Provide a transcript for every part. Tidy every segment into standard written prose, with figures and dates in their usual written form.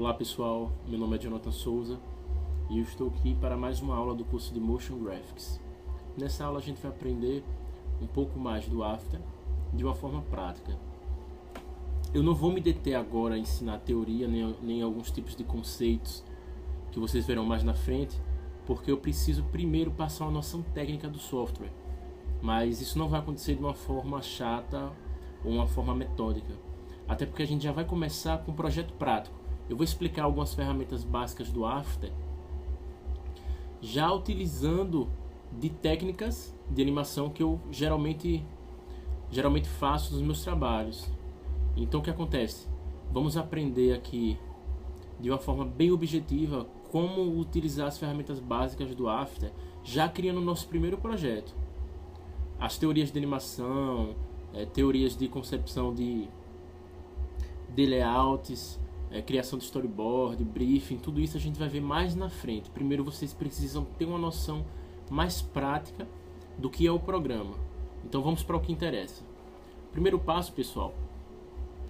Olá pessoal, meu nome é Jonathan Souza e eu estou aqui para mais uma aula do curso de Motion Graphics. Nessa aula a gente vai aprender um pouco mais do After de uma forma prática. Eu não vou me deter agora a ensinar teoria nem alguns tipos de conceitos que vocês verão mais na frente, porque eu preciso primeiro passar uma noção técnica do software. Mas isso não vai acontecer de uma forma chata ou uma forma metódica, até porque a gente já vai começar com um projeto prático. Eu vou explicar algumas ferramentas básicas do After, já utilizando de técnicas de animação que eu geralmente faço nos meus trabalhos. Então o que acontece? Vamos aprender aqui de uma forma bem objetiva como utilizar as ferramentas básicas do After, já criando o nosso primeiro projeto. As teorias de animação, teorias de concepção de layouts, criação de storyboard, briefing, tudo isso a gente vai ver mais na frente. Primeiro vocês precisam ter uma noção mais prática do que é o programa. Então vamos para o que interessa. Primeiro passo, pessoal,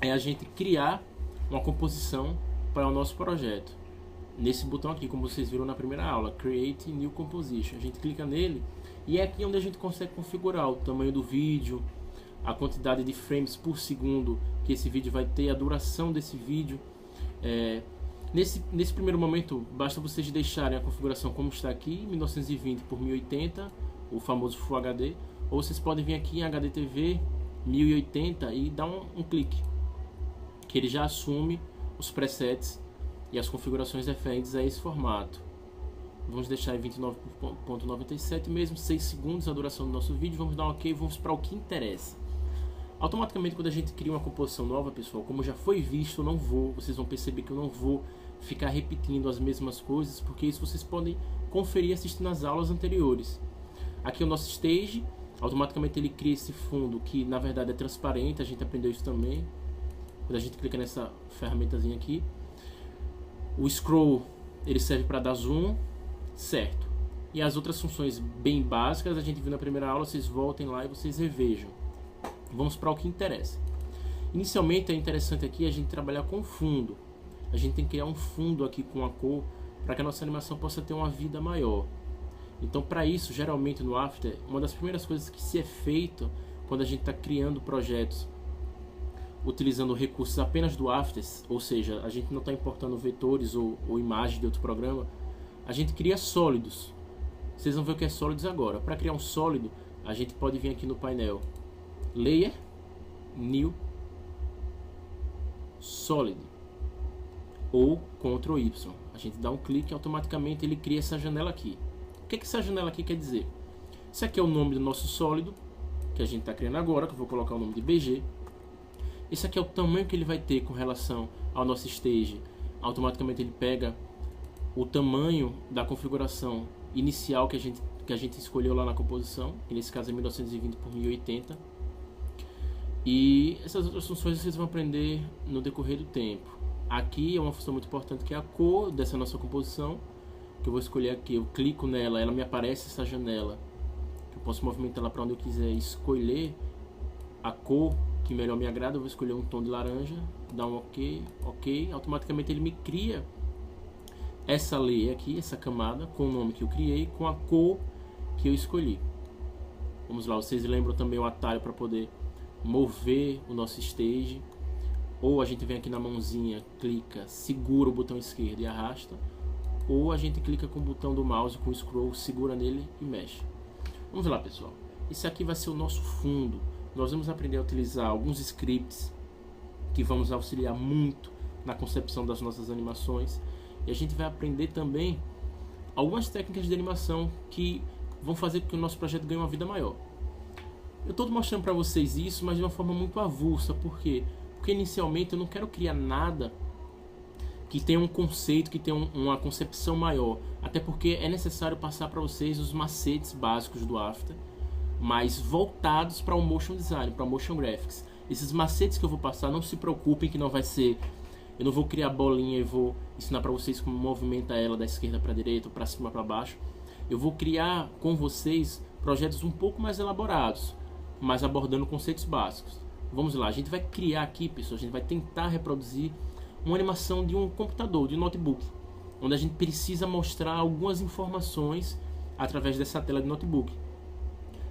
é a gente criar uma composição para o nosso projeto. Nesse botão aqui, como vocês viram na primeira aula, Create New Composition. A gente clica nele e é aqui onde a gente consegue configurar o tamanho do vídeo, a quantidade de frames por segundo que esse vídeo vai ter, a duração desse vídeo. Nesse primeiro momento, basta vocês deixarem a configuração como está aqui, 1920 por 1080, o famoso Full HD, ou vocês podem vir aqui em HDTV 1080 e dar um clique, que ele já assume os presets e as configurações referentes a esse formato. Vamos deixar em 29.97 mesmo, 6 segundos a duração do nosso vídeo. Vamos dar um ok, vamos para o que interessa. Automaticamente, quando a gente cria uma composição nova, pessoal, como já foi visto, vocês vão perceber que eu não vou ficar repetindo as mesmas coisas, porque isso vocês podem conferir assistindo as aulas anteriores. Aqui é o nosso stage, automaticamente ele cria esse fundo que na verdade é transparente, a gente aprendeu isso também quando a gente clica nessa ferramentazinha aqui. O scroll, ele serve para dar zoom, certo? E as outras funções bem básicas a gente viu na primeira aula, vocês voltem lá e vocês revejam. Vamos para o que interessa. Inicialmente é interessante aqui a gente trabalhar com fundo. A gente tem que criar um fundo aqui com a cor para que a nossa animação possa ter uma vida maior. Então, para isso, geralmente no After, uma das primeiras coisas que se é feito quando a gente está criando projetos utilizando recursos apenas do After, ou seja, a gente não está importando vetores ou imagens de outro programa, a gente cria sólidos. Vocês vão ver o que é sólidos agora. Para criar um sólido, a gente pode vir aqui no painel Layer, New, Solid ou Ctrl Y. A gente dá um clique e automaticamente ele cria essa janela aqui. O que essa janela aqui quer dizer? Isso aqui é o nome do nosso sólido que a gente está criando agora, que eu vou colocar o nome de BG. Esse aqui é o tamanho que ele vai ter com relação ao nosso stage. Automaticamente ele pega o tamanho da configuração inicial que a gente escolheu lá na composição, que nesse caso é 1920 por 1080. E essas outras funções vocês vão aprender no decorrer do tempo. Aqui é uma função muito importante, que é a cor dessa nossa composição, que eu vou escolher aqui. Eu clico nela, ela me aparece essa janela. Eu posso movimentar ela para onde eu quiser, escolher a cor que melhor me agrada. Eu vou escolher um tom de laranja, dar um ok, ok. Automaticamente ele me cria essa layer aqui, essa camada, com o nome que eu criei, com a cor que eu escolhi. Vamos lá, vocês lembram também o atalho para poder mover o nosso stage, ou a gente vem aqui na mãozinha, clica, segura o botão esquerdo e arrasta, ou a gente clica com o botão do mouse, com o scroll, segura nele e mexe. Vamos lá, pessoal, esse aqui vai ser o nosso fundo. Nós vamos aprender a utilizar alguns scripts que vão nos auxiliar muito na concepção das nossas animações, e a gente vai aprender também algumas técnicas de animação que vão fazer com que o nosso projeto ganhe uma vida maior. Eu estou mostrando para vocês isso, mas de uma forma muito avulsa. Por quê? Porque inicialmente eu não quero criar nada que tenha um conceito, que tenha uma concepção maior. Até porque é necessário passar para vocês os macetes básicos do After, mas voltados para o motion design, para o motion graphics. Esses macetes que eu vou passar, não se preocupem que não vai ser... Eu não vou criar bolinha e vou ensinar para vocês como movimenta ela da esquerda para a direita ou para cima para baixo. Eu vou criar com vocês projetos um pouco mais elaborados, mas abordando conceitos básicos. Vamos lá, a gente vai criar aqui, pessoal, a gente vai tentar reproduzir uma animação de um computador, de um notebook, onde a gente precisa mostrar algumas informações através dessa tela de notebook.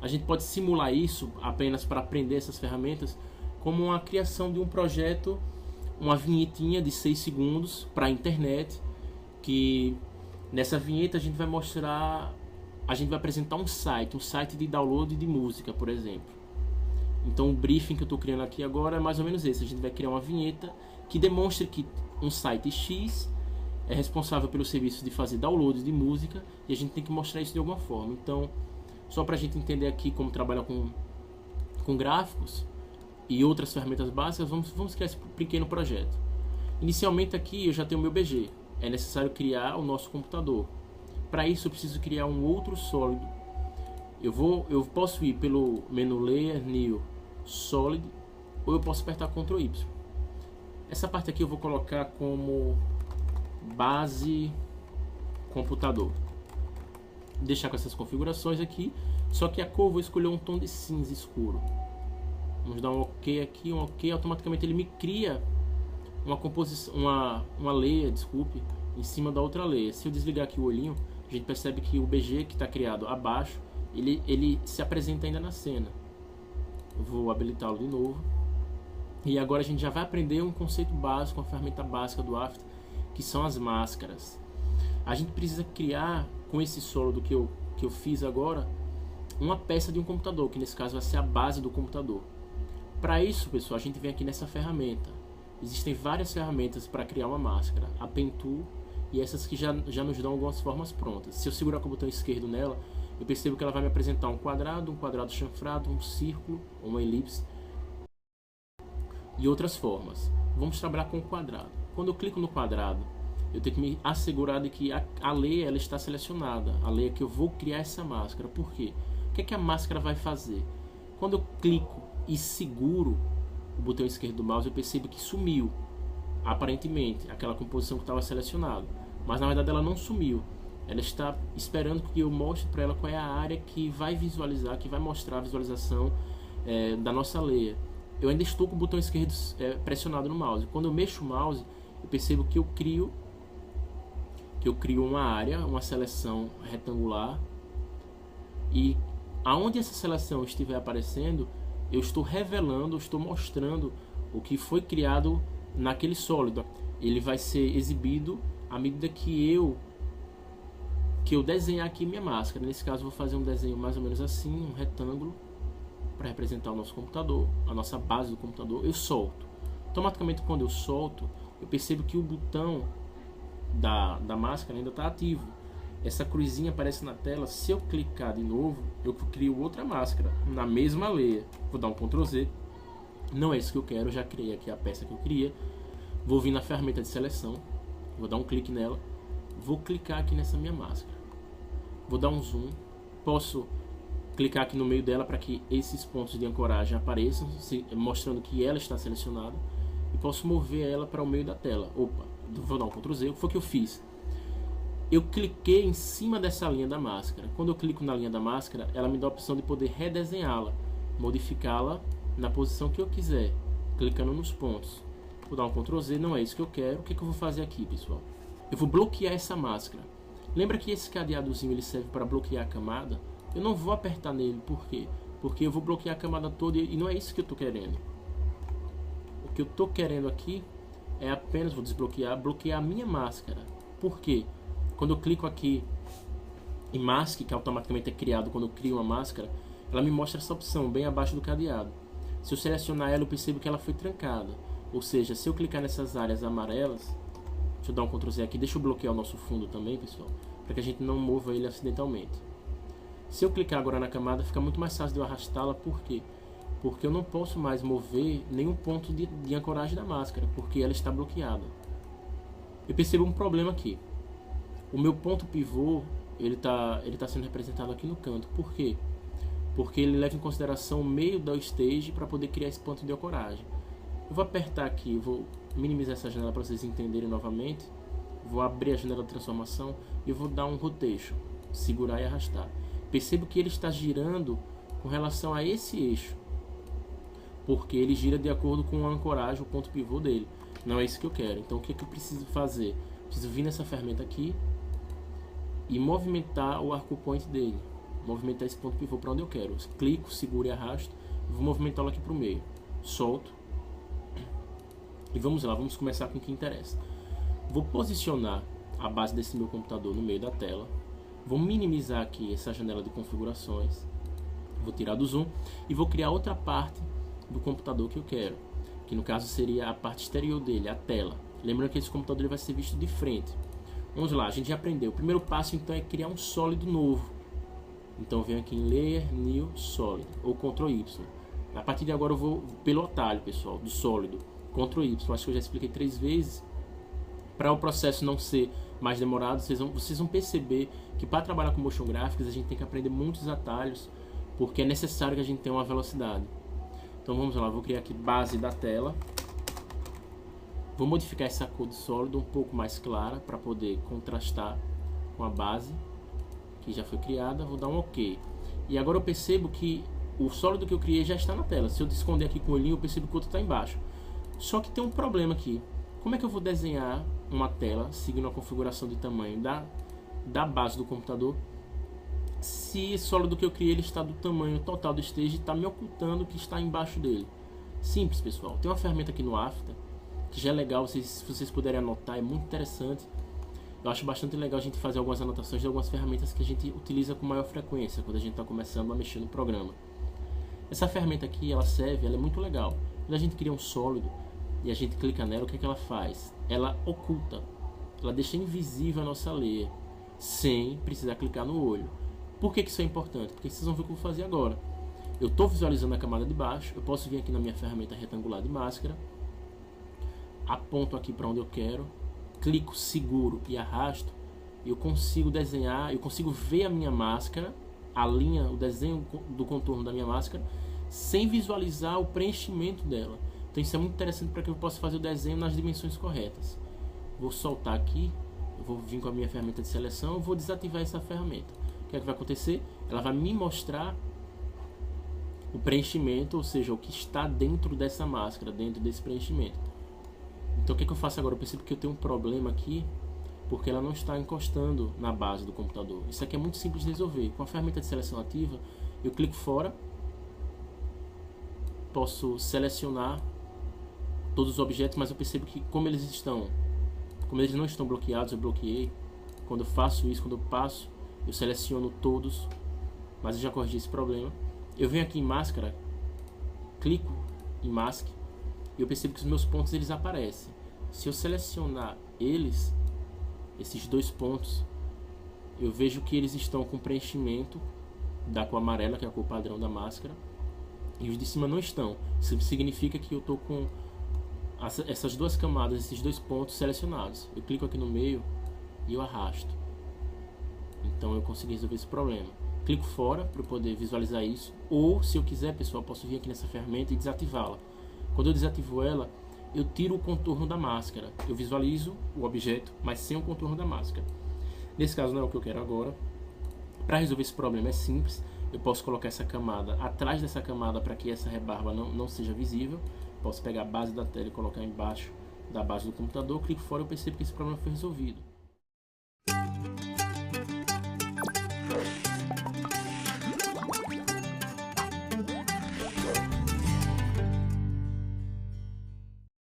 A gente pode simular isso apenas para aprender essas ferramentas como uma criação de um projeto, uma vinhetinha de 6 segundos para a internet, que nessa vinheta a gente vai mostrar, a gente vai apresentar um site de download de música, por exemplo. Então o briefing que eu estou criando aqui agora é mais ou menos esse. A gente vai criar uma vinheta que demonstre que um site X é responsável pelo serviço de fazer download de música e a gente tem que mostrar isso de alguma forma. Então, só para a gente entender aqui como trabalhar com gráficos e outras ferramentas básicas, vamos criar esse pequeno projeto. Inicialmente aqui eu já tenho o meu BG. É necessário criar o nosso computador. Para isso eu preciso criar um outro sólido. Eu posso ir pelo menu Layer, New, Solid, ou eu posso apertar Ctrl Y. Essa parte aqui eu vou colocar como base computador. Deixar com essas configurações aqui, só que a cor eu vou escolher um tom de cinza escuro. Vamos dar um OK aqui, um OK, automaticamente ele me cria uma composição, uma layer, desculpe, em cima da outra layer. Se eu desligar aqui o olhinho, a gente percebe que o BG que está criado abaixo, ele se apresenta ainda na cena. Eu vou habilitá-lo de novo. E agora a gente já vai aprender um conceito básico, uma ferramenta básica do After, que são as máscaras. A gente precisa criar, com esse sólido que eu fiz agora, uma peça de um computador, que nesse caso vai ser a base do computador. Para isso, pessoal, a gente vem aqui nessa ferramenta. Existem várias ferramentas para criar uma máscara. A Pen Tool e essas que já nos dão algumas formas prontas. Se eu segurar com o botão esquerdo nela, eu percebo que ela vai me apresentar um quadrado chanfrado, um círculo, uma elipse e outras formas. Vamos trabalhar com o quadrado. Quando eu clico no quadrado, eu tenho que me assegurar de que a layer ela está selecionada, a layer que eu vou criar essa máscara. Por quê? O que é que a máscara vai fazer? Quando eu clico e seguro o botão esquerdo do mouse, eu percebo que sumiu, aparentemente, aquela composição que estava selecionada. Mas na verdade ela não sumiu. Ela está esperando que eu mostre para ela qual é a área que vai visualizar, que vai mostrar a visualização da nossa layer. Eu ainda estou com o botão esquerdo pressionado no mouse. Quando eu mexo o mouse, eu percebo que eu crio uma área, uma seleção retangular, e aonde essa seleção estiver aparecendo, eu estou revelando, estou mostrando o que foi criado naquele sólido. Ele vai ser exibido à medida que eu desenhar aqui minha máscara. Nesse caso, eu vou fazer um desenho mais ou menos assim, um retângulo, para representar o nosso computador, a nossa base do computador. Eu solto. Automaticamente, quando eu solto, eu percebo que o botão da máscara ainda está ativo. Essa cruzinha aparece na tela. Se eu clicar de novo, eu crio outra máscara na mesma layer. Vou dar um Ctrl Z. Não é isso que eu quero, eu já criei aqui a peça que eu queria. Vou vir na ferramenta de seleção, vou dar um clique nela, vou clicar aqui nessa minha máscara, vou dar um zoom, posso clicar aqui no meio dela para que esses pontos de ancoragem apareçam, mostrando que ela está selecionada, e posso mover ela para o meio da tela. Opa, vou dar um Ctrl Z. O que foi que eu fiz? Eu cliquei em cima dessa linha da máscara. Quando eu clico na linha da máscara, ela me dá a opção de poder redesenhá-la, modificá-la na posição que eu quiser, clicando nos pontos. Vou dar um Ctrl Z, não é isso que eu quero. O que eu vou fazer aqui, pessoal? Eu vou bloquear essa máscara. Lembra que esse cadeadozinho ele serve para bloquear a camada? Eu não vou apertar nele, por quê? Porque eu vou bloquear a camada toda e não é isso que eu estou querendo. O que eu estou querendo aqui é apenas, vou desbloquear, bloquear a minha máscara. Por quê? Quando eu clico aqui em Mask, que automaticamente é criado quando eu crio uma máscara, ela me mostra essa opção bem abaixo do cadeado. Se eu selecionar ela, eu percebo que ela foi trancada. Ou seja, se eu clicar nessas áreas amarelas, deixa eu dar um Ctrl Z aqui, deixa eu bloquear o nosso fundo também, pessoal, para que a gente não mova ele acidentalmente. Se eu clicar agora na camada, fica muito mais fácil de eu arrastá-la. Por quê? Porque eu não posso mais mover nenhum ponto de ancoragem da máscara, porque ela está bloqueada. Eu percebo um problema aqui. O meu ponto pivô, ele tá sendo representado aqui no canto. Por quê? Porque ele leva em consideração o meio da stage para poder criar esse ponto de ancoragem. Eu vou apertar aqui, vou minimizar essa janela para vocês entenderem novamente. Vou abrir a janela de transformação e vou dar um rotation, segurar e arrastar. Percebo que ele está girando com relação a esse eixo, porque ele gira de acordo com a ancoragem, o ponto pivô dele. Não é isso que eu quero. Então o que é que eu preciso fazer? Preciso vir nessa ferramenta aqui e movimentar o arco point dele. Movimentar esse ponto pivô para onde eu quero. Clico, seguro e arrasto. Vou movimentá-lo aqui para o meio. Solto. E vamos lá, vamos começar com o que interessa. Vou posicionar a base desse meu computador no meio da tela. Vou minimizar aqui essa janela de configurações. Vou tirar do zoom e vou criar outra parte do computador que eu quero. Que no caso seria a parte exterior dele, a tela. Lembrando que esse computador ele vai ser visto de frente. Vamos lá, a gente já aprendeu. O primeiro passo então é criar um sólido novo. Então eu venho aqui em Layer, New, Solid, ou Ctrl Y. A partir de agora eu vou pelo atalho, pessoal, do sólido. Ctrl Y, acho que eu já expliquei 3 vezes. Para o processo não ser mais demorado, vocês vão perceber que para trabalhar com motion graphics a gente tem que aprender muitos atalhos, porque é necessário que a gente tenha uma velocidade. Então vamos lá, vou criar aqui base da tela. Vou modificar essa cor do sólido um pouco mais clara para poder contrastar com a base que já foi criada. Vou dar um OK. E agora eu percebo que o sólido que eu criei já está na tela. Se eu esconder aqui com o olhinho, eu percebo que o outro está embaixo. Só que tem um problema aqui. Como é que eu vou desenhar uma tela seguindo a configuração de tamanho da base do computador se o sólido que eu criei ele está do tamanho total do stage e está me ocultando o que está embaixo dele? Simples, pessoal. Tem uma ferramenta aqui no After que já é legal, se vocês puderem anotar, é muito interessante. Eu acho bastante legal a gente fazer algumas anotações de algumas ferramentas que a gente utiliza com maior frequência quando a gente está começando a mexer no programa. Essa ferramenta aqui, ela é muito legal. Quando a gente cria um sólido e a gente clica nela, o que é que ela faz? Ela oculta, ela deixa invisível a nossa layer, sem precisar clicar no olho. Por que isso é importante? Porque vocês vão ver o que eu vou fazer agora. Eu estou visualizando a camada de baixo, eu posso vir aqui na minha ferramenta retangular de máscara, aponto aqui para onde eu quero, clico, seguro e arrasto, eu consigo desenhar, eu consigo ver a minha máscara, a linha, o desenho do contorno da minha máscara, sem visualizar o preenchimento dela. Então isso é muito interessante para que eu possa fazer o desenho nas dimensões corretas. Vou soltar aqui, eu vou vir com a minha ferramenta de seleção, eu vou desativar essa ferramenta. O que é que vai acontecer? Ela vai me mostrar o preenchimento, ou seja, o que está dentro dessa máscara, dentro desse preenchimento. Então o que é que eu faço agora? Eu percebo que eu tenho um problema aqui, porque ela não está encostando na base do computador. Isso aqui é muito simples de resolver. Com a ferramenta de seleção ativa, eu clico fora, posso selecionar todos os objetos, mas eu percebo que como eles não estão bloqueados, eu bloqueei. Quando eu faço isso, quando eu passo, eu seleciono todos, mas eu já corrigi esse problema. Eu venho aqui em máscara, clico em mask, e eu percebo que os meus pontos eles aparecem. Se eu selecionar eles, esses 2 pontos, eu vejo que eles estão com preenchimento da cor amarela, que é a cor padrão da máscara, e os de cima não estão. Isso significa que eu estou com essas 2 camadas, esses 2 pontos selecionados. Eu clico aqui no meio e eu arrasto. Então eu consegui resolver esse problema. Clico fora para eu poder visualizar isso, ou se eu quiser, pessoal, posso vir aqui nessa ferramenta e desativá-la. Quando eu desativo ela, eu tiro o contorno da máscara. Eu visualizo o objeto, mas sem o contorno da máscara. Nesse caso não é o que eu quero agora. Para resolver esse problema é simples. Eu posso colocar essa camada atrás dessa camada para que essa rebarba não seja visível. Posso pegar a base da tela e colocar embaixo da base do computador. Clico fora e eu percebo que esse problema foi resolvido.